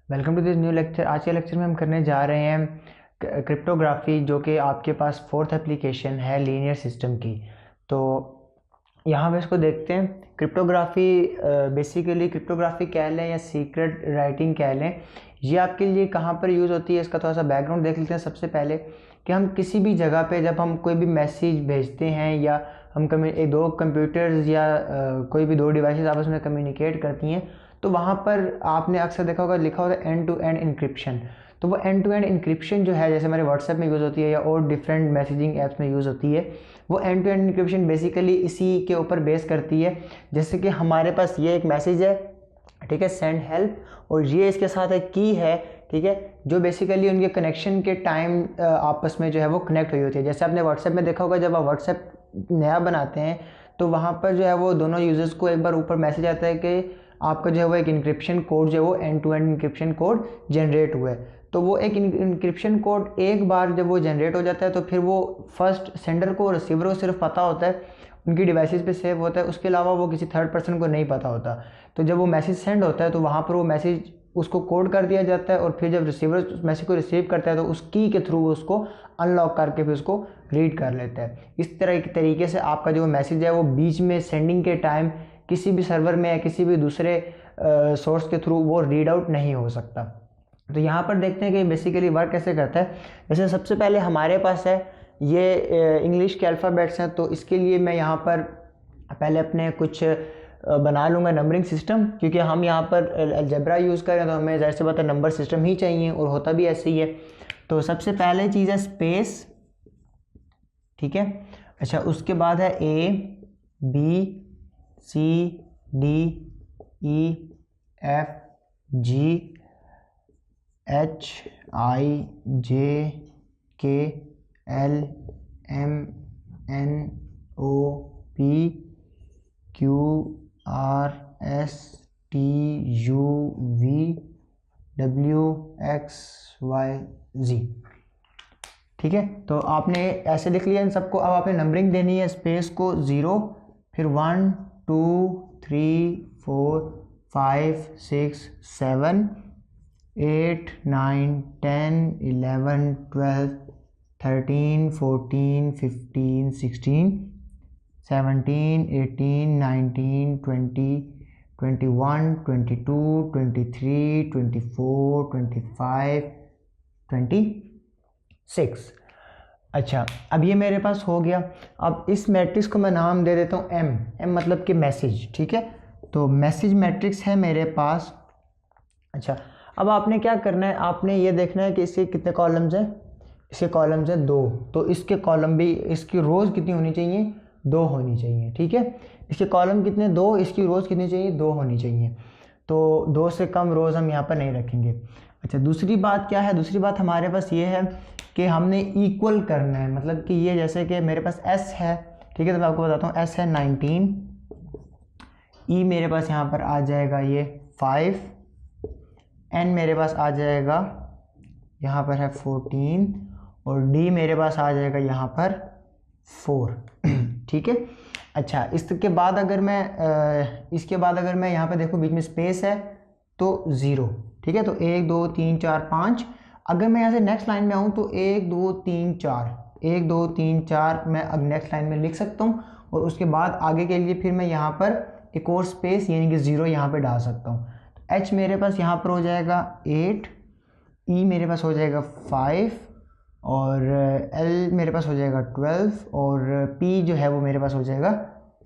Welcome to this new lecture. आज के lecture में हम करने जा रहे हैं क्रिप्टोग्राफी, जो कि आपके पास फोर्थ एप्लीकेशन है लीनियर सिस्टम की। तो यहाँ पे इसको देखते हैं। क्रिप्टोग्राफी बेसिकली क्रिप्टोग्राफी कह लें या सीक्रेट राइटिंग कह लें, ये आपके लिए कहाँ पर यूज़ होती है इसका थोड़ा सा बैकग्राउंड देख लेते हैं। सबसे पहले कि हम किसी भी जगह पे जब हम कोई भी मैसेज भेजते हैं या हम दो कंप्यूटर्स या कोई भी दो डिवाइसेस आपस में कम्युनिकेट करती हैं, तो वहाँ पर आपने अक्सर देखा होगा लिखा होता है एंड टू एंड इंक्रिप्शन। तो वो एंड टू एंड इंक्रिप्शन जो है, जैसे हमारे व्हाट्सएप में यूज़ होती है या और डिफरेंट मैसेजिंग ऐप्स में यूज़ होती है, वो end to end encryption basically इसी के ऊपर बेस करती है। जैसे कि हमारे पास ये एक मैसेज है, ठीक है, सेंड हेल्प, और ये इसके साथ एक की है, ठीक है, जो बेसिकली उनके कनेक्शन के टाइम आपस में जो है वो कनेक्ट हुई होती है। जैसे आपने व्हाट्सएप में देखा होगा, जब आप व्हाट्सएप नया बनाते हैं तो वहाँ पर जो है वो दोनों यूजर्स को एक बार ऊपर मैसेज आता है कि आपका जो है वो एक इंक्रिप्शन कोड जो है वो end to end encryption code generate हुआ है। तो वो एक इंक्रिप्शन कोड एक बार जब वो जनरेट हो जाता है तो फिर वो फर्स्ट सेंडर को और रिसीवर को सिर्फ पता होता है, उनकी डिवाइसेस पे सेव होता है, उसके अलावा वो किसी थर्ड पर्सन को नहीं पता होता। तो जब वो मैसेज सेंड होता है तो वहाँ पर वो मैसेज उसको कोड कर दिया जाता है, और फिर जब रिसीवर उस मैसेज को रिसीव करता है तो उस की के थ्रू उसको अनलॉक करके फिर उसको रीड कर लेता है। इस तरह के तरीके से आपका जो मैसेज है वो बीच में सेंडिंग के टाइम किसी भी सर्वर में या किसी भी दूसरे सोर्स के थ्रू वो रीड आउट नहीं हो सकता। तो यहाँ पर देखते हैं कि बेसिकली वर्क कैसे करता है। जैसे सबसे पहले हमारे पास है ये इंग्लिश के अल्फ़ाबेट्स हैं, तो इसके लिए मैं यहाँ पर पहले अपने कुछ बना लूँगा नंबरिंग सिस्टम, क्योंकि हम यहाँ पर अलजेब्रा यूज़ करें तो हमें ज़ाहिर सी बात है नंबर सिस्टम ही चाहिए, और होता भी ऐसे ही है। तो सबसे पहले चीज़ है स्पेस, ठीक है। अच्छा, उसके बाद है A B C D E F G H I J K L M N O P Q R S T U V W X Y Z, ठीक है। तो आपने ऐसे लिख लिया इन सबको। अब आपने नंबरिंग देनी है, स्पेस को 0, फिर 1 2 3 4 5 6 7 8 9 10 11 12 13 14 15 16 17 18 19 20 21 22 23 24 25 26। अच्छा, अब ये मेरे पास हो गया। अब इस मैट्रिक्स को मैं नाम दे देता हूँ एम। एम मतलब कि मैसेज, ठीक है। तो मैसेज मैट्रिक्स है मेरे पास। अच्छा, अब आपने क्या करना है, आपने ये देखना है कि इसके कितने कॉलम्स हैं। इसके कॉलम्स हैं 2, तो इसके कॉलम भी, इसकी रोज़ कितनी होनी चाहिए, 2 होनी चाहिए, ठीक है। इसके कॉलम कितने, 2, इसकी रोज़ कितनी चाहिए, 2 होनी चाहिए। तो 2 से कम रोज़ हम यहाँ पर नहीं रखेंगे। अच्छा, दूसरी बात क्या है, दूसरी बात हमारे पास ये है कि हमने इक्वल करना है, मतलब कि ये जैसे कि मेरे पास एस है, ठीक है, तो मैं आपको बताता हूँ। एस है 19, ई मेरे पास यहाँ पर आ जाएगा ये 5, एन मेरे पास आ जाएगा यहाँ पर है 14, और डी मेरे पास आ जाएगा यहाँ पर 4, ठीक है। अच्छा, इसके बाद अगर मैं यहाँ पर देखूँ बीच में स्पेस है तो 0, ठीक है। तो 1 2 3 4 5। अगर मैं यहाँ से नेक्स्ट लाइन में आऊँ तो 1 2 3 4 1 2 3 4 मैं अब नेक्स्ट लाइन में लिख सकता हूँ, और उसके बाद आगे के लिए फिर मैं यहाँ पर एक और स्पेस यानी कि 0 यहाँ पर डाल सकता हूँ। तो एच मेरे पास यहाँ पर हो जाएगा 8, ई मेरे पास हो जाएगा 5, और एल मेरे पास हो जाएगा 12, और पी जो है वो मेरे पास हो जाएगा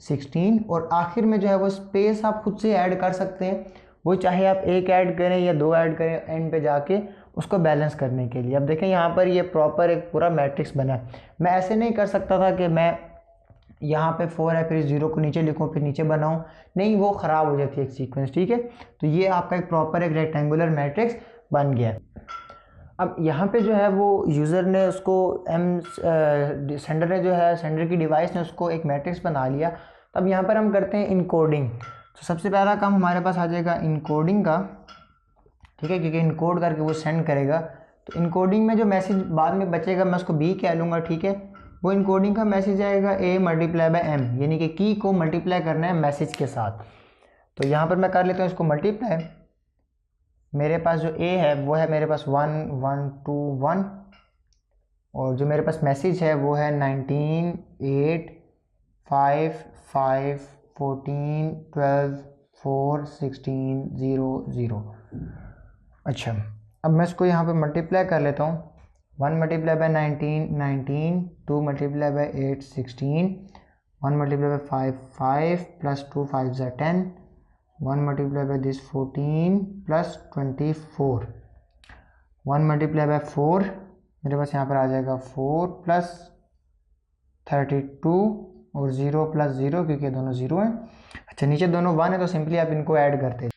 16, और आखिर में जो है वो स्पेस आप खुद से ऐड कर सकते हैं। वो चाहे आप एक ऐड करें या 2 ऐड करें एंड पे जाके उसको बैलेंस करने के लिए। अब देखें यहाँ पर ये प्रॉपर एक पूरा मैट्रिक्स बना है। मैं ऐसे नहीं कर सकता था कि मैं यहाँ पे 4 है फिर 0 को नीचे लिखूँ फिर नीचे बनाऊँ, नहीं, वो ख़राब हो जाती है एक सीक्वेंस, ठीक है। तो ये आपका एक प्रॉपर एक रेक्टेंगुलर मैट्रिक्स बन गया। अब यहाँ पे जो है वो यूज़र ने उसको सेंडर ने जो है, सेंडर की डिवाइस ने उसको एक मैट्रिक्स बना लिया। अब यहाँ पर हम करते हैं इनकोडिंग। तो सबसे पहला काम हमारे पास आ जाएगा इनकोडिंग का, ठीक है, क्योंकि इनकोड करके वो सेंड करेगा। तो इनकोडिंग में जो मैसेज बाद में बचेगा मैं उसको बी कह लूँगा, ठीक है। वो इनकोडिंग का मैसेज आएगा ए मल्टीप्लाई बाय एम, यानी कि की को मल्टीप्लाई करना है मैसेज के साथ। तो यहाँ पर मैं कर लेता हूँ इसको मल्टीप्लाई। मेरे पास जो ए है वो है मेरे पास 1 1 2 1, और जो मेरे पास मैसेज है वो है 19 8 5 5 14 12 4 16 0 0। अच्छा, अब मैं इसको यहाँ पे मल्टीप्लाई कर लेता हूँ। 1 multiply by 19 19, 2 multiply by 8 16, 1 multiply by 5 5 plus 2 5 ज़ा 10, 1 multiply by this 14 plus 24, 1 multiply by 4 मेरे पास यहाँ पर आ जाएगा 4 प्लस 32 और 0 प्लस 0 क्योंकि दोनों 0 हैं। अच्छा, नीचे दोनों 1 है तो सिंपली आप इनको ऐड करते हैं।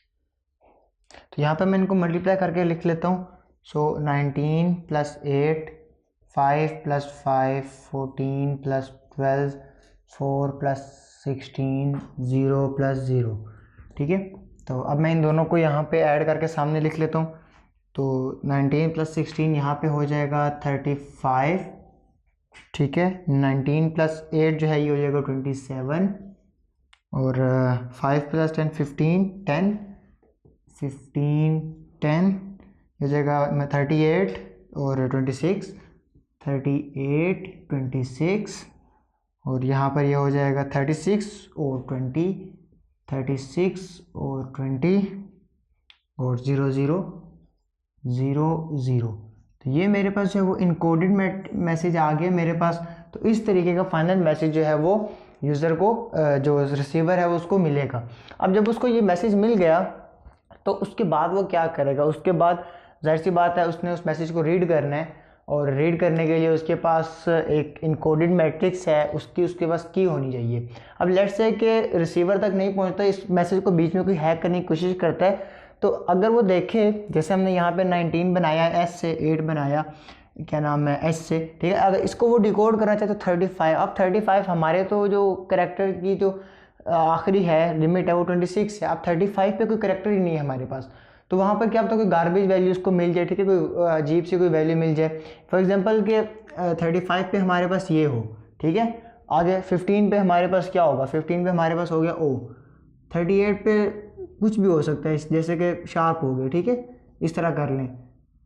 तो यहाँ पर मैं इनको मल्टीप्लाई करके लिख लेता हूँ। सो 19 plus 8 5 plus 5 14 plus 12 4 plus 16 0 plus 0। ठीक है, तो अब मैं इन दोनों को यहाँ पे ऐड करके सामने लिख लेता हूँ। तो 19 प्लस 16 यहाँ पे हो जाएगा 35। ठीक है, 19 प्लस 8 जो है ये हो जाएगा 27, और 5 प्लस 10 15 10 15 10 हो जाएगा 38 और 26 38 26, और यहाँ पर ये हो जाएगा 36 और 20 36 और 20 और 0 0 0 0। तो ये मेरे पास जो है वो इनकोडेड मैसेज आ गया मेरे पास। तो इस तरीके का फाइनल मैसेज जो है वो यूज़र को, जो रिसीवर है वो उसको मिलेगा। अब जब उसको ये मैसेज मिल गया तो उसके बाद वो क्या करेगा, उसके बाद जाहिर सी बात है उसने उस मैसेज को रीड करना है, और रीड करने के लिए उसके पास एक इनकोडेड मैट्रिक्स है, उसके पास की होनी चाहिए। अब लेट्स से कि रिसीवर तक नहीं पहुंचता, इस मैसेज को बीच में कोई हैक करने की कोशिश करता है, तो अगर वो देखे जैसे हमने यहाँ पे 19 बनाया, एस से 8 बनाया, क्या नाम है, एस से, ठीक है, अगर इसको वो डिकोड करना चाहे तो 35। अब 35 हमारे तो जो करेक्टर की जो आखिरी है लिमिट है वो 26 है। अब 35 पे कोई करेक्टर ही नहीं है हमारे पास, तो वहाँ पर क्या पता कोई गार्बेज वैल्यू उसको मिल जाए, ठीक है, कोई अजीब सी कोई वैल्यू मिल जाए। फॉर एग्जांपल के 35 पे हमारे पास ये हो, ठीक है, आगे 15 पे हमारे पास क्या होगा, 15 पे हमारे पास हो गया ओ, 38 पे कुछ भी हो सकता है, जैसे कि शार्प हो गए, ठीक है, इस तरह कर लें,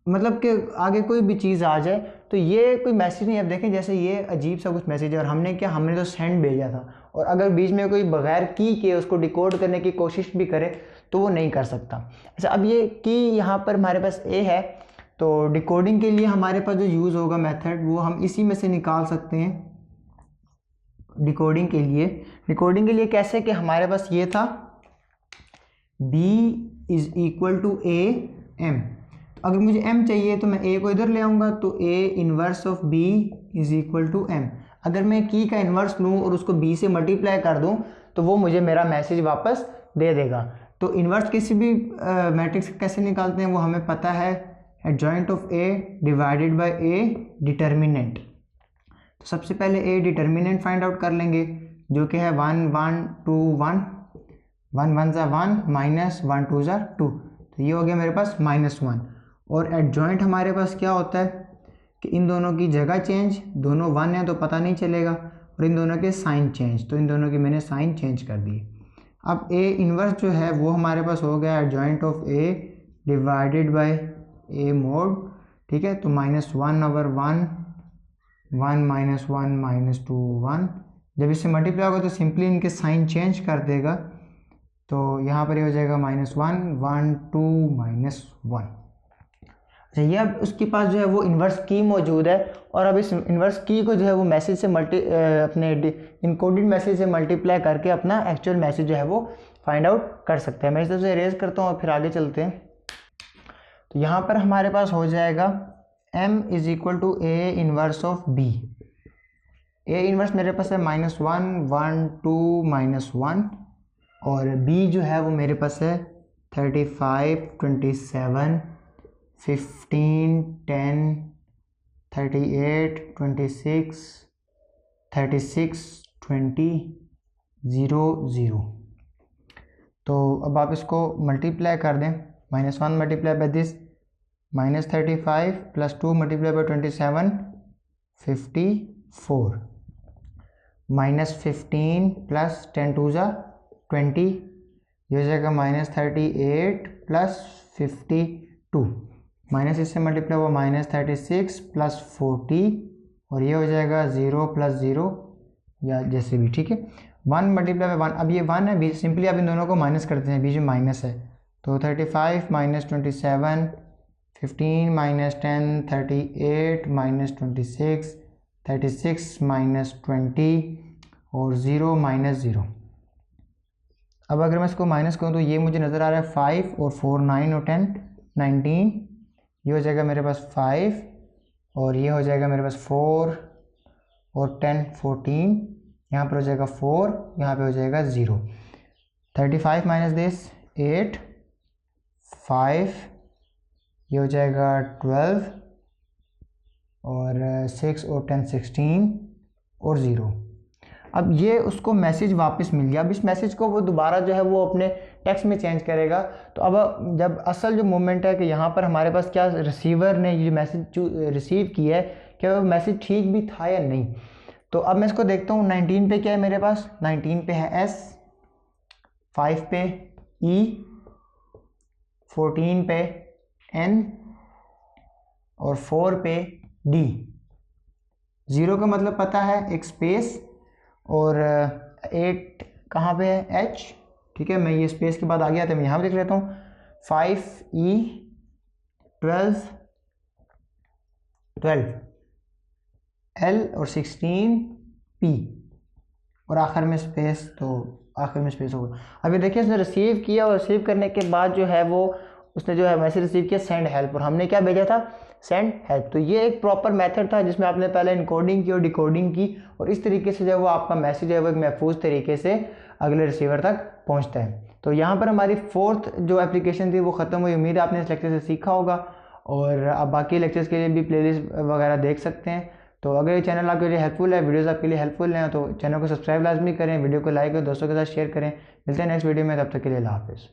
मतलब कि आगे कोई भी चीज़ आ जाए। तो ये कोई मैसेज नहीं, अब देखें जैसे ये अजीब सा कुछ मैसेज है, और हमने क्या, हमने तो सेंड भेजा था, और अगर बीच में कोई बगैर की के उसको डिकोड करने की कोशिश भी करे तो वो नहीं कर सकता। अच्छा, अब ये की यहाँ पर हमारे पास ए है, तो डिकोडिंग के लिए हमारे पास जो यूज़ होगा मेथड वो हम इसी में से निकाल सकते हैं। डिकोडिंग के लिए कैसे, कि हमारे पास ये था b is equal to a m, अगर मुझे m चाहिए तो मैं a को इधर ले आऊँगा, तो a inverse of b is equal to m। अगर मैं की का इन्वर्स लूँ और उसको b से मल्टीप्लाई कर दूँ तो वो मुझे मेरा मैसेज वापस दे देगा। तो इन्वर्स किसी भी मैट्रिक्स कैसे निकालते हैं वो हमें पता है, adjoint of a divided by a determinant. तो सबसे पहले a डिटर्मिनेंट फाइंड आउट कर लेंगे, जो कि है 1 1 2 1, 1 1 ज़ा 1 माइनस 1 2 ज़ा 2, तो ये हो गया मेरे पास -1। और एडजॉइंट हमारे पास क्या होता है कि इन दोनों की जगह चेंज, दोनों 1 है तो पता नहीं चलेगा, और इन दोनों के साइन चेंज, तो इन दोनों की मैंने साइन चेंज कर दिए। अब a इन्वर्स जो है वो हमारे पास हो गया adjoint of a divided by a mode, ठीक है, तो -1 ओवर 1 1 -1 -2 1, जब इससे मल्टीप्लाई होगा तो सिंपली इनके साइन चेंज कर देगा, तो यहाँ पर ये हो जाएगा -1 1 2 -1। अच्छा, ये अब उसके पास जो है वो इन्वर्स की मौजूद है, और अब इस इन्वर्स की को जो है वो मैसेज से अपने इनकोडेड मैसेज से मल्टीप्लाई करके अपना एक्चुअल मैसेज जो है वो फाइंड आउट कर सकते हैं। मैं इस तरह से इरेज करता हूँ और फिर आगे चलते हैं। तो यहाँ पर हमारे पास हो जाएगा m is equal to a inverse of b। a inverse मेरे पास है -1 1 2 -1, और b जो है वो मेरे पास है 35 27 15 10 38 26 36 20 0 0। तो अब आप इसको मल्टीप्लाई कर दें, -1 multiply by this -35 plus 2 multiply by 27 54, -15 plus 10 2 ज़ा 20, ये हो जाएगा -38 प्लस 52, माइनस इससे मल्टीप्लाई हुआ -36 प्लस 40, और ये हो जाएगा 0 प्लस 0 या जैसे भी, ठीक है। 1 मल्टीप्लाई बाई 1, अब ये 1 है, बीच सिंपली आप इन दोनों को माइनस करते हैं, बीच में माइनस है, तो 35 माइनस 27, 15 माइनस 10, 38 माइनस 26, 36 माइनस 20 और 0 माइनस 0। अब अगर मैं इसको माइनस करूँ तो ये मुझे नज़र आ रहा है 5 और 4 9 और 10 19, ये हो जाएगा मेरे पास 5 और ये हो जाएगा मेरे पास 4 और 10 14, यहाँ पर हो जाएगा 4, यहाँ पे हो जाएगा 0। 35 माइनस दिस 8, 5, ये हो जाएगा 12 और 6 और 10 16 और 0। अब ये उसको मैसेज वापस मिल गया। अब इस मैसेज को वो दोबारा जो है वो अपने टेक्स्ट में चेंज करेगा। तो अब जब असल जो मोमेंट है कि यहाँ पर हमारे पास क्या रिसीवर ने ये मैसेज रिसीव किया है, क्या वो मैसेज ठीक भी था या नहीं। तो अब मैं इसको देखता हूँ। 19 पे क्या है मेरे पास, 19 पे है S, 5 पे E, 14 पे N और 4 पे D। 0 का मतलब पता है, एक स्पेस, और 8 कहाँ पे है, H, ठीक है। मैं ये स्पेस के बाद आ गया था, मैं यहाँ पे लिख लेता हूँ 5E 12 L और 16 P और आखिर में स्पेस, तो आखिर में स्पेस होगा। अभी देखिए इसने रिसीव किया और रिसीव करने के बाद जो है वो उसने जो है मैसेज रिसीव किया सेंड हेल्प, और हमने क्या भेजा था, सेंड हेल्प। तो ये एक प्रॉपर मेथड था जिसमें आपने पहले इनकोडिंग की और डिकोडिंग की, और इस तरीके से जो वो आपका मैसेज है वो एक महफूज तरीके से अगले रिसीवर तक पहुंचता है। तो यहाँ पर हमारी 4th जो एप्लीकेशन थी वो ख़त्म हुई। उम्मीद है आपने इस लेक्चर से सीखा होगा, और अब बाकी लेक्चर्स के लिए भी प्लेलिस्ट वगैरह देख सकते हैं। तो अगर ये चैनल आपके लिए हेल्पफुल है, वीडियोस आपके लिए हेल्पफुल हैं, तो चैनल को सब्सक्राइब लाजमी करें, वीडियो को लाइक और दोस्तों के साथ शेयर करें। मिलते हैं नेक्स्ट वीडियो में, तब तक के लिए अल्लाह हाफिज़।